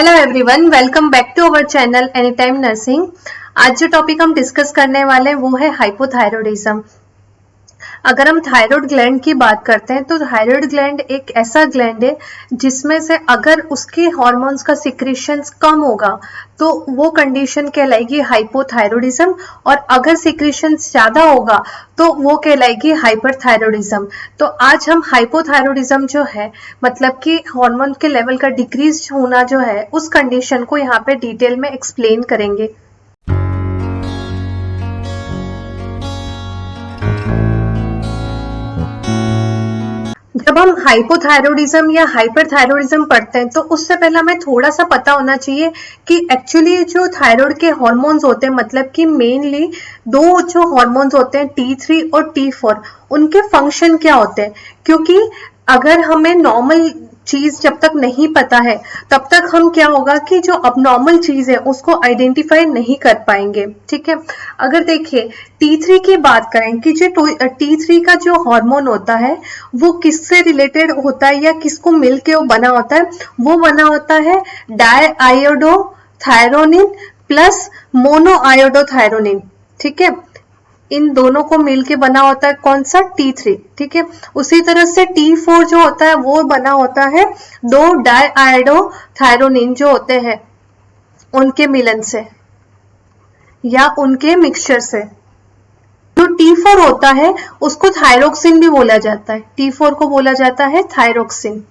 Hello everyone, welcome back to our channel any time nursing. आज जो topic हम discuss करने वाले हैं वो है हाइपोथायरॉयडिज्म। अगर हम थायराइड ग्लैंड की बात करते हैं तो थायराइड ग्लैंड एक ऐसा ग्लैंड है जिसमें से अगर उसके हार्मोन्स का सिक्रीशंस कम होगा तो वो कंडीशन कहलाएगी हाइपोथायरॉयडिज्म, और अगर सिक्रीशंस ज्यादा होगा तो वो कहलाएगी हाइपरथायरॉयडिज्म। तो आज हम हाइपोथायरॉयडिज्म जो है मतलब कि हार्मोन के लेवल का डिक्रीज होना जो है उस कंडीशन को यहाँ पे डिटेल में एक्सप्लेन करेंगे। जब हम हाइपोथायरॉयडिज्म या हाइपरथायरॉयडिज्म पढ़ते हैं तो उससे पहले हमें थोड़ा सा पता होना चाहिए कि एक्चुअली जो थायराइड के हार्मोन्स होते हैं मतलब कि मेनली दो जो हार्मोन्स होते हैं T3 और T4, उनके फंक्शन क्या होते हैं। क्योंकि अगर हमें नॉर्मल चीज जब तक नहीं पता है तब तक हम क्या होगा कि जो अबनॉर्मल चीज है उसको आइडेंटिफाई नहीं कर पाएंगे। ठीक है, अगर देखिए T3 की बात करें कि जो T3 का जो हार्मोन होता है वो किससे रिलेटेड होता है या किसको मिलके वो बना होता है, वो बना होता है डायआयोडोथायरोनिन प्लस मोनोआयोडोथायरोनिन। ठीक है, इन दोनों को मिलके बना होता है कौन सा T3। ठीक है, उसी तरह से T4 जो होता है वो बना होता है दो डायआयोडोथायरोनिन जो होते हैं उनके मिलन से या उनके मिक्सचर से। जो T4 होता है उसको थायरोक्सिन भी बोला जाता है, T4 को बोला जाता है थायरोक्सिन।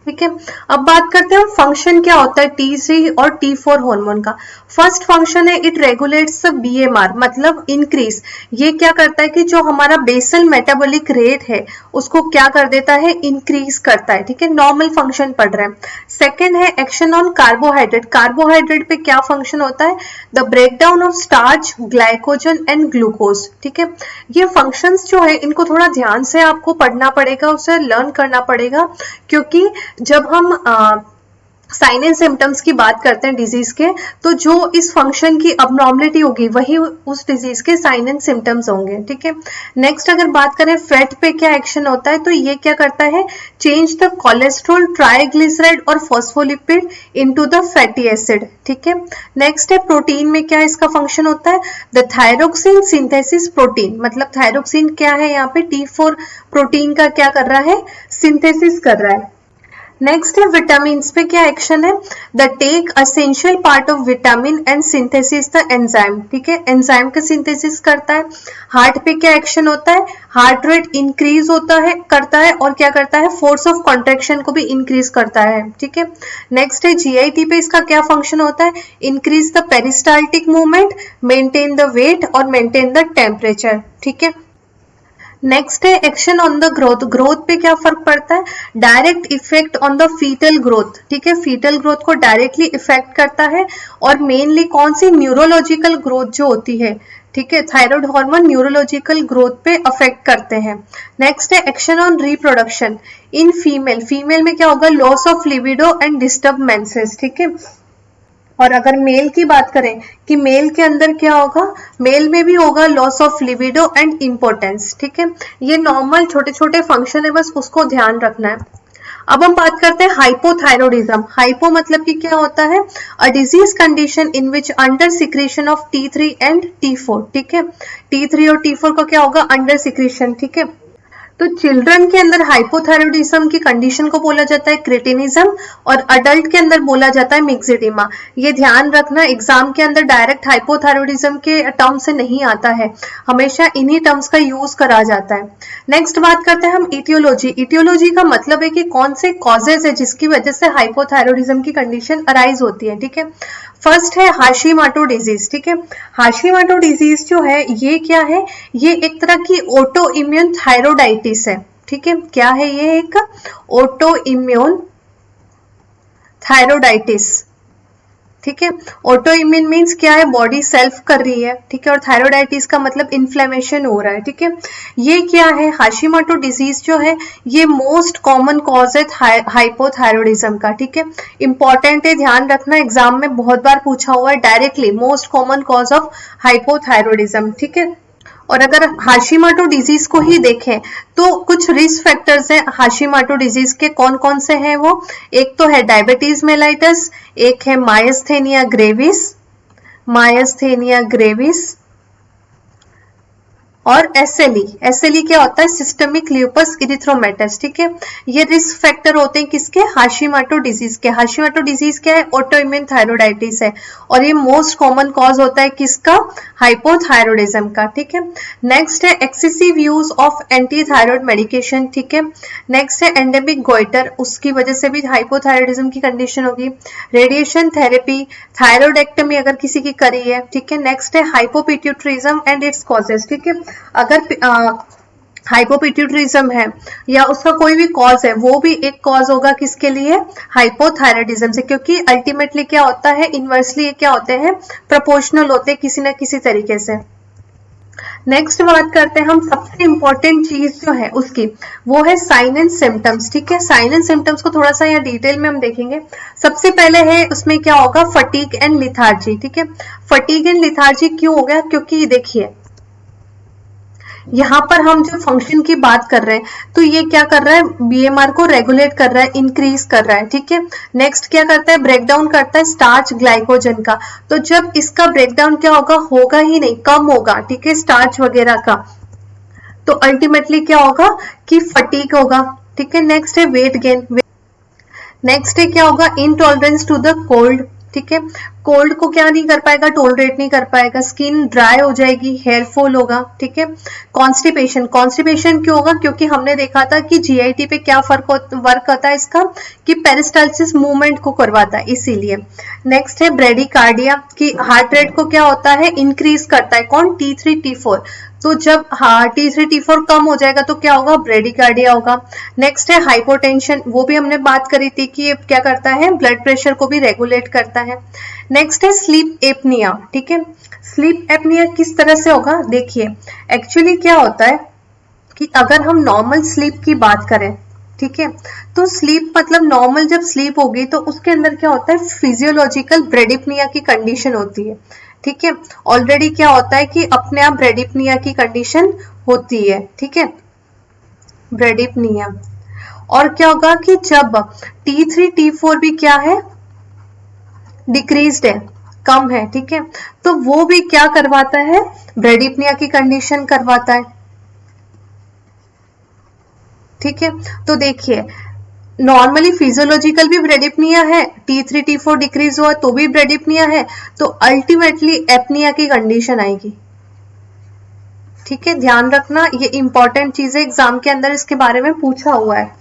ठीक है, अब बात करते हैं फंक्शन क्या होता है T3 और T4 हार्मोन का। फर्स्ट फंक्शन है इट रेगुलेट्स द BMR मतलब इंक्रीज। ये क्या करता है कि जो हमारा बेसल मेटाबॉलिक रेट है उसको क्या कर देता है, इंक्रीज करता है। ठीक है, नॉर्मल फंक्शन पढ़ रहे हैं। सेकेंड है एक्शन ऑन कार्बोहाइड्रेट। कार्बोहाइड्रेट पे क्या फंक्शन होता है, the breakdown of starch, glycogen and glucose. ठीक है, ये फंक्शंस जो है इनको थोड़ा ध्यान से आपको पढ़ना पड़ेगा, उसे लर्न करना पड़ेगा। क्योंकि जब हम साइन एंड सिम्टम्स की बात करते हैं डिजीज के तो जो इस फंक्शन की अबनॉर्मलिटी होगी वही उस डिजीज के साइन एंड सिम्टम्स होंगे। ठीक है, नेक्स्ट अगर बात करें फैट पे क्या एक्शन होता है तो ये क्या करता है, चेंज द कोलेस्ट्रॉल, ट्राइग्लिसराइड और phospholipid into the fatty acid. ठीक है, नेक्स्ट है प्रोटीन में क्या इसका फंक्शन होता है, द थायरोक्सिन सिंथेसिस प्रोटीन मतलब थायरोक्सिन क्या है यहाँ पे T4 प्रोटीन का क्या कर रहा है, सिंथेसिस कर रहा है। नेक्स्ट है विटामिन पे क्या एक्शन है, the take essential part of vitamin and synthesis the enzyme. ठीक है, एंजाइम का सिंथेसिस करता है। हार्ट पे क्या एक्शन होता है, हार्ट रेट इंक्रीज होता है करता है और क्या करता है, फोर्स ऑफ कॉन्ट्रैक्शन को भी इंक्रीज करता है। ठीक है, नेक्स्ट है GIT पे इसका क्या फंक्शन होता है, increase the peristaltic movement, maintain the weight और मेंटेन द टेम्परेचर। ठीक है, नेक्स्ट है action on the growth. Growth पे क्या फर्क पड़ता है, direct effect on the fetal growth. ठीक है, फीटल ग्रोथ को डायरेक्टली इफेक्ट करता है और मेनली कौन सी, न्यूरोलॉजिकल ग्रोथ जो होती है। ठीक है, थायराइड हार्मोन न्यूरोलॉजिकल ग्रोथ पे अफेक्ट करते हैं। नेक्स्ट है action on reproduction in female. Female में क्या होगा, loss of libido and disturb menses. ठीक है, और अगर मेल की बात करें कि मेल के अंदर क्या होगा, मेल में भी होगा loss of libido and importance. ठीक है, ये नॉर्मल छोटे छोटे फंक्शन है, बस उसको ध्यान रखना है। अब हम बात करते हैं हाइपोथायरॉयडिज्म। हाइपो मतलब कि क्या होता है, a disease condition in which under secretion of T3 and T4। ठीक है, T3 और T4 का क्या होगा, अंडर सिक्रीशन। ठीक है, तो चिल्ड्रन के अंदर हाइपोथायरॉयडिज्म की कंडीशन को बोला जाता है क्रिटिनिज्म और अडल्ट के अंदर बोला जाता है मिक्सिडिमा। ये ध्यान रखना, एग्जाम के अंदर डायरेक्ट हाइपोथायरॉयडिज्म के टर्म से नहीं आता है, हमेशा इन्हीं टर्म्स का यूज करा जाता है। नेक्स्ट बात करते हैं हम इटियोलॉजी। इटियोलॉजी का मतलब है कि कौन से कॉजेज है जिसकी वजह से हाइपोथायरॉयडिज्म की कंडीशन अराइज होती है। ठीक है, फर्स्ट है हाशिमोटो डिजीज। ठीक है, हाशिमोटो डिजीज जो है ये क्या है, ये एक तरह की ऑटो इम्यून थायरोडाइटिस है। ठीक है, क्या है ये, एक ऑटो इम्यून थायरोडाइटिस। ठीक है, ऑटो इम्यून मीन्स क्या है, बॉडी सेल्फ कर रही है। ठीक है, और थायरोडाइटिस का मतलब इन्फ्लेमेशन हो रहा है। ठीक है, ये क्या है, हाशिमोटो डिजीज जो है ये मोस्ट कॉमन कॉज है हाइपोथायरॉयडिज्म का। ठीक है, इंपॉर्टेंट है, ध्यान रखना, एग्जाम में बहुत बार पूछा हुआ है directly, most common cause of hypothyroidism. ठीक है, और अगर हाशिमोटो डिजीज को ही देखें तो कुछ रिस्क फैक्टर्स हैं हाशिमोटो डिजीज के, कौन कौन से हैं वो? एक तो है डायबिटीज मेलाइटस, एक है मायस्थेनिया ग्रेविस और एसएलई क्या होता है? Systemic lupus erythematosus. ठीक है, ये रिस्क फैक्टर होते हैं किसके? हाशिमोटो डिजीज के। हाशिमोटो डिजीज क्या है? ऑटोइम्यून थायराइडाइटिस है और ये मोस्ट कॉमन कॉज होता है किसका? हाइपोथायरॉयडिज्म का। ठीक है, नेक्स्ट है excessive use of anti thyroid medication. ठीक है, नेक्स्ट है एंडेमिक गोइटर, उसकी वजह से भी हाइपोथायरॉयडिज्म की कंडीशन होगी। रेडिएशन थेरेपी, थायरॉयडेक्टमी अगर किसी की करी है। ठीक है, नेक्स्ट है हाइपोपिट्यूटरिज्म एंड इट्स कॉजेस। ठीक है, अगर हाइपोपिट्यूटरिज्म है या उसका कोई भी कॉज है, वो भी एक कॉज होगा किसके लिए? हाइपोथायरॉयडिज्म से, क्योंकि अल्टीमेटली क्या होता है? इनवर्सली क्या होते हैं? प्रोपोर्शनल होते हैं किसी ना किसी तरीके से। नेक्स्ट बात करते हैं हम सबसे इंपॉर्टेंट चीज जो है उसकी, वो है साइन एंड सिम्टम्स। ठीक है, साइन एंड सिम्टम्स को थोड़ा सा यहाँ डिटेल में हम देखेंगे। सबसे पहले है उसमें क्या होगा? Fatigue and lethargy. ठीक है, फटीग एंड लिथार्जी क्यों हो गया? क्योंकि देखिए यहाँ पर हम जो फंक्शन की बात कर रहे हैं तो ये क्या कर रहा है? बीएमआर को रेगुलेट कर रहा है, इंक्रीज कर रहा है। ठीक है, नेक्स्ट क्या करता है? ब्रेकडाउन करता है स्टार्च ग्लाइकोजन का। तो जब इसका ब्रेकडाउन क्या होगा? होगा ही नहीं, कम होगा। ठीक है, स्टार्च वगैरह का, तो अल्टीमेटली क्या होगा? कि फटीग होगा। ठीक है, नेक्स्ट है वेट गेन। नेक्स्ट है क्या होगा? Intolerance to the cold. ठीक है, कोल्ड को क्या नहीं कर पाएगा? टोलरेट नहीं कर पाएगा, स्किन ड्राई हो जाएगी, हेयर फॉल होगा। ठीक है, कॉन्स्टिपेशन क्यों होगा? क्योंकि हमने देखा था कि जीआईटी पे क्या वर्क करता है इसका, कि पेरिस्टाल्सिस मूवमेंट को करवाता है, इसीलिए। नेक्स्ट है ब्रेडिकार्डिया, कि हार्ट रेट को क्या होता है? इंक्रीज करता है। कौन? T3 T4। तो जब T3 T4 कम हो जाएगा तो क्या होगा? ब्रेडिकार्डिया होगा। नेक्स्ट है हाइपोटेंशन, वो भी हमने बात करी थी कि ये क्या करता है? ब्लड प्रेशर को भी रेगुलेट करता है। नेक्स्ट है स्लीप एपनिया। ठीक है, स्लीप एपनिया किस तरह से होगा? देखिए एक्चुअली क्या होता है कि अगर हम नॉर्मल स्लीप की बात करें, ठीक है, तो स्लीप मतलब नॉर्मल जब स्लीप होगी तो उसके अंदर क्या होता है? फिजियोलॉजिकल ब्रेडिपनिया की कंडीशन होती है। ठीक है, ऑलरेडी क्या होता है कि अपने आप ब्रेडिपनिया की कंडीशन होती है। ठीक है, ब्रेडिपनिया। और क्या होगा कि जब T3 T4 भी क्या है? डिक्रीज्ड है, कम है। ठीक है, तो वो भी क्या करवाता है? ब्रेडिपनिया की कंडीशन करवाता है। ठीक है, तो देखिए नॉर्मली फिजियोलॉजिकल भी ब्रेडिपनिया है, T3 T4 डिक्रीज हुआ तो भी ब्रेडिपनिया है, तो अल्टीमेटली एपनिया की कंडीशन आएगी। ठीक है, ध्यान रखना, ये इंपॉर्टेंट चीज है, एग्जाम के अंदर इसके बारे में पूछा हुआ है।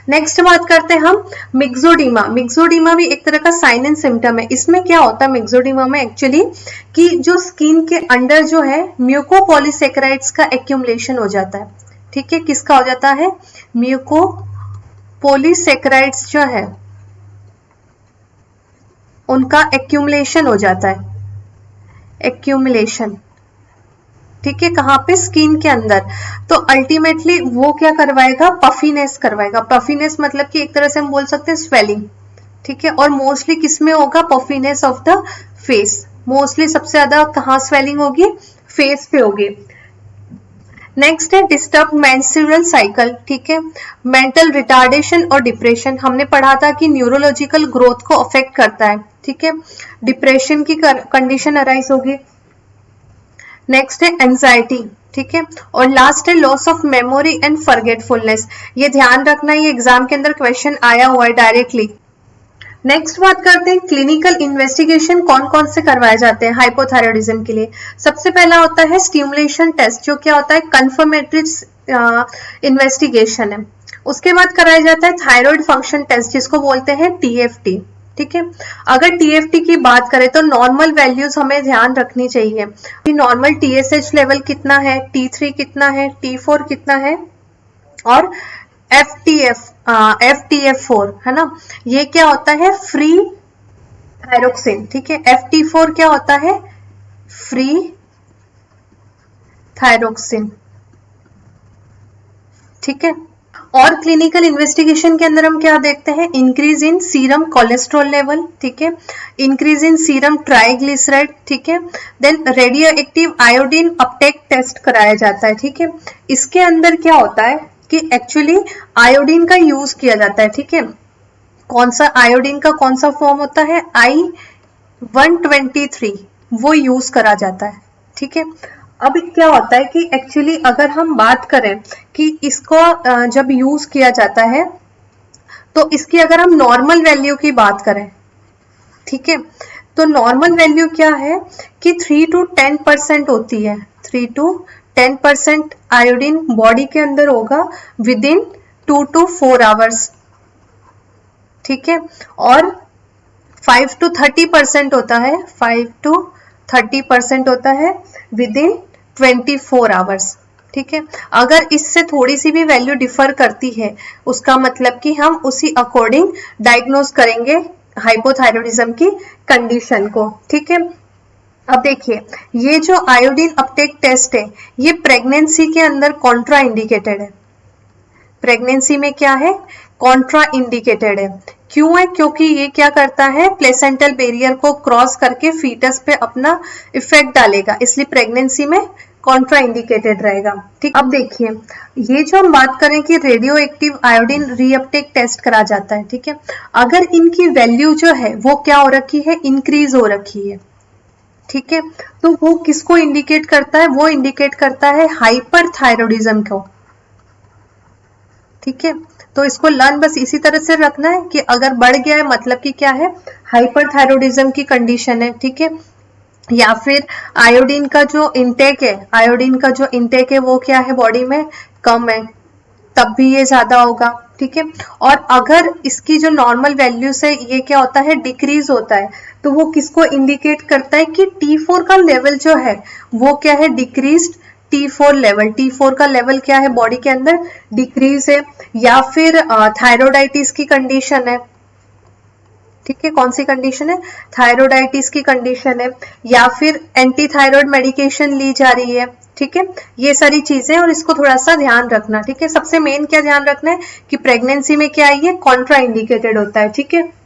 नेक्स्ट बात करते हैं हम मिक्सोडीमा। मिक्सोडीमा भी एक तरह का साइन एंड सिम्टम है। इसमें क्या होता है मिक्सोडीमा में एक्चुअली, कि जो स्किन के अंडर जो है म्यूकोपॉलीसेकेराइड्स का एक्यूमुलेशन हो जाता है। ठीक है, किसका हो जाता है? म्यूकोपॉलीसेकेराइड्स जो है उनका एक्यूमुलेशन हो जाता है, एक्यूमुलेशन। ठीक है, कहाँ पे? स्किन के अंदर। तो अल्टीमेटली वो क्या करवाएगा? पफीनेस करवाएगा। पफीनेस मतलब कि एक तरह से हम बोल सकते हैं स्वेलिंग। ठीक है, और मोस्टली किसमें होगा? Puffiness of the face. Mostly सबसे ज्यादा कहाँ स्वेलिंग होगी? फेस पे होगी। नेक्स्ट है डिस्टर्ब मेंस्ट्रुअल साइकिल। ठीक है, मेंटल रिटार्डेशन और डिप्रेशन, हमने पढ़ा था कि न्यूरोलॉजिकल ग्रोथ को अफेक्ट करता है। ठीक है, डिप्रेशन की कंडीशन अराइज होगी। नेक्स्ट है एंजाइटी। ठीक है, और लास्ट है loss of memory and forgetfulness. ये ध्यान रखना, ये एग्जाम के अंदर क्वेश्चन आया हुआ है डायरेक्टली। नेक्स्ट बात करते हैं क्लिनिकल इन्वेस्टिगेशन कौन कौन से करवाए जाते हैं हाइपोथायरॉयडिज्म के लिए। सबसे पहला होता है स्टिमुलेशन टेस्ट, जो क्या होता है? कंफर्मेटरी इन्वेस्टिगेशन है। उसके बाद कराया जाता है थायराइड फंक्शन टेस्ट, जिसको बोलते हैं TFT। ठीक है, अगर TFT की बात करें तो नॉर्मल वैल्यूज हमें ध्यान रखनी चाहिए कि नॉर्मल TSH लेवल कितना है, T3 कितना है, T4 कितना है, और FTF4 है ना। ये क्या होता है? Free thyroxine. ठीक है, FT4 क्या होता है? Free thyroxine. ठीक है, और क्लिनिकल इन्वेस्टिगेशन के अंदर हम क्या देखते हैं, increase in serum cholesterol level, ठीक है, इंक्रीज इन सीरम ट्राइग्लिसराइड, ठीक है, then radioactive iodine uptake test कराया जाता है, ठीक है। इसके अंदर क्या होता है कि एक्चुअली आयोडीन का यूज किया जाता है, ठीक है। कौन सा आयोडीन का कौन सा फॉर्म होता है, I-123, वो यूज करा जाता है, ठीक है। अब क्या होता है कि एक्चुअली अगर हम बात करें कि इसको जब यूज किया जाता है तो इसकी अगर हम नॉर्मल वैल्यू की बात करें, ठीक है, तो नॉर्मल वैल्यू क्या है कि 3 to 10% होती है। 3 to 10% आयोडीन बॉडी के अंदर होगा विद इन 2 to 4 आवर्स, ठीक है। और 5 to 30% होता है, 5 to 30% होता है विद इन 24 आवर्स, ठीक है। अगर इससे थोड़ी सी भी वैल्यू डिफर करती है उसका मतलब कि हम उसी अकॉर्डिंग डायग्नोज करेंगे हाइपोथायरॉयडिज्म की कंडीशन को, ठीक है। अब देखिए ये जो आयोडीन अपटेक टेस्ट है ये प्रेगनेंसी के अंदर कॉन्ट्रा इंडिकेटेड है। प्रेगनेंसी में क्या है, कॉन्ट्रा इंडिकेटेड है। क्यों है, क्योंकि ये क्या करता है, प्लेसेंटल बैरियर को क्रॉस करके फीटस पे अपना इफेक्ट डालेगा, इसलिए प्रेगनेंसी में कॉन्ट्रा इंडिकेटेड रहेगा, ठीक। अब देखिए ये जो हम बात करें कि radioactive iodine reuptake test करा जाता है, ठीक है। अगर इनकी वैल्यू जो है वो क्या हो रखी है, इंक्रीज हो रखी है, ठीक है, तो वो किसको इंडिकेट करता है, वो इंडिकेट करता है हाइपरथायरॉयडिज्म को, ठीक है। तो इसको लर्न बस इसी तरह से रखना है कि अगर बढ़ गया है मतलब कि क्या है, हाइपरथायरॉयडिज्म की कंडीशन है, ठीक है। या फिर आयोडीन का जो इंटेक है, आयोडीन का जो इंटेक है वो क्या है, बॉडी में कम है, तब भी ये ज्यादा होगा, ठीक है। और अगर इसकी जो नॉर्मल वैल्यू से ये क्या होता है, डिक्रीज होता है, तो वो किसको इंडिकेट करता है कि T4 का लेवल जो है वो क्या है, डिक्रीज्ड T4 लेवल। T4 का लेवल क्या है, बॉडी के अंदर डिक्रीज है। या फिर थायरोडाइटिस की कंडीशन है, ठीक है, कौन सी कंडीशन है, थायरोडाइटिस की कंडीशन है। या फिर एंटी थायराइड मेडिकेशन ली जा रही है, ठीक है, ये सारी चीजें, और इसको थोड़ा सा ध्यान रखना, ठीक है। सबसे मेन क्या ध्यान रखना है कि प्रेगनेंसी में क्या है, ये कॉन्ट्रा इंडिकेटेड होता है, ठीक है।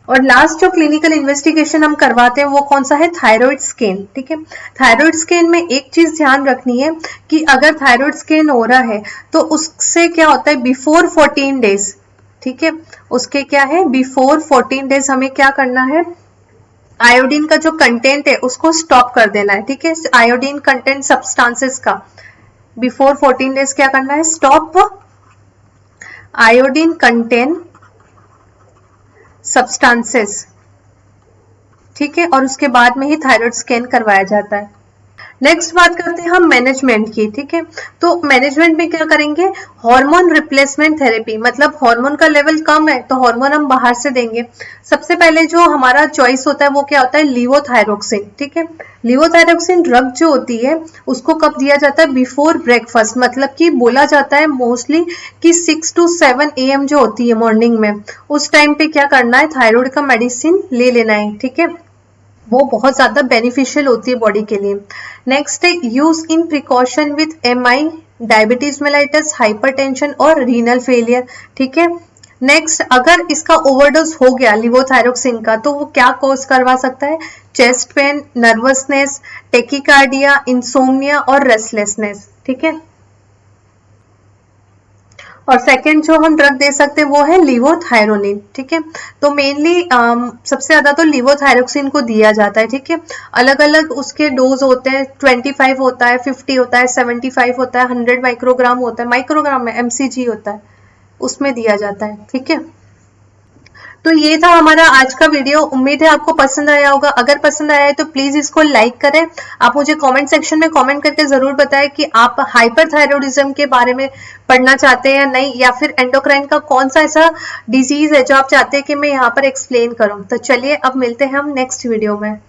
और लास्ट जो क्लिनिकल इन्वेस्टिगेशन हम करवाते हैं वो कौन सा है, थायराइड स्कैन, ठीक है। थायराइड स्कैन में एक चीज ध्यान रखनी है कि अगर थायराइड स्कैन हो रहा है तो उससे क्या होता है, बिफोर 14 डेज, ठीक है, उसके क्या है, बिफोर 14 डेज हमें क्या करना है, आयोडीन का जो कंटेंट है उसको स्टॉप कर देना है, ठीक है। आयोडीन कंटेंट सब्सटेंसेस का बिफोर 14 डेज क्या करना है, स्टॉप आयोडीन कंटेंट सब्सटेंसेस, ठीक है। और उसके बाद में ही थायराइड स्कैन करवाया जाता है। नेक्स्ट बात करते हैं हम मैनेजमेंट की, ठीक है। तो मैनेजमेंट में क्या करेंगे, हार्मोन रिप्लेसमेंट थेरेपी, मतलब हार्मोन का लेवल कम है तो हार्मोन हम बाहर से देंगे। सबसे पहले जो हमारा चॉइस होता है वो क्या होता है, लिवोथायरोक्सिन, ठीक है। लिवोथायरोक्सिन ड्रग जो होती है उसको कब दिया जाता है, बिफोर ब्रेकफास्ट, मतलब कि बोला जाता है मोस्टली कि 6 to 7 AM जो होती है मॉर्निंग में, उस टाइम पे क्या करना है, थायराइड का मेडिसिन ले लेना है, ठीक है। वो बहुत ज्यादा बेनिफिशियल होती है बॉडी के लिए। नेक्स्ट है use in precaution with MI, diabetes mellitus, hypertension और रीनल फेलियर, ठीक है। नेक्स्ट अगर इसका ओवरडोज हो गया लिवोथायरोक्सिन का तो वो क्या कॉज करवा सकता है, chest pain, nervousness, tachycardia, insomnia और रेस्टलेसनेस, ठीक है। और सेकेंड जो हम ड्रग दे सकते हैं वो है लिवोथायरोनिन, ठीक है। तो मेनली सबसे ज्यादा तो लिवोथायरोक्सिन को दिया जाता है, ठीक है। अलग अलग उसके डोज होते हैं, 25 होता है, 50 होता है, 75 होता है, 100 माइक्रोग्राम होता है, माइक्रोग्राम में MCG होता है, उसमें दिया जाता है, ठीक है। तो ये था हमारा आज का वीडियो, उम्मीद है आपको पसंद आया होगा। अगर पसंद आया है तो प्लीज इसको लाइक करें। आप मुझे कमेंट सेक्शन में कमेंट करके जरूर बताएं कि आप हाइपरथायरॉयडिज्म के बारे में पढ़ना चाहते हैं या नहीं, या फिर एंडोक्राइन का कौन सा ऐसा डिजीज है जो आप चाहते हैं कि मैं यहाँ पर एक्सप्लेन करूं। तो चलिए अब मिलते हैं हम नेक्स्ट वीडियो में।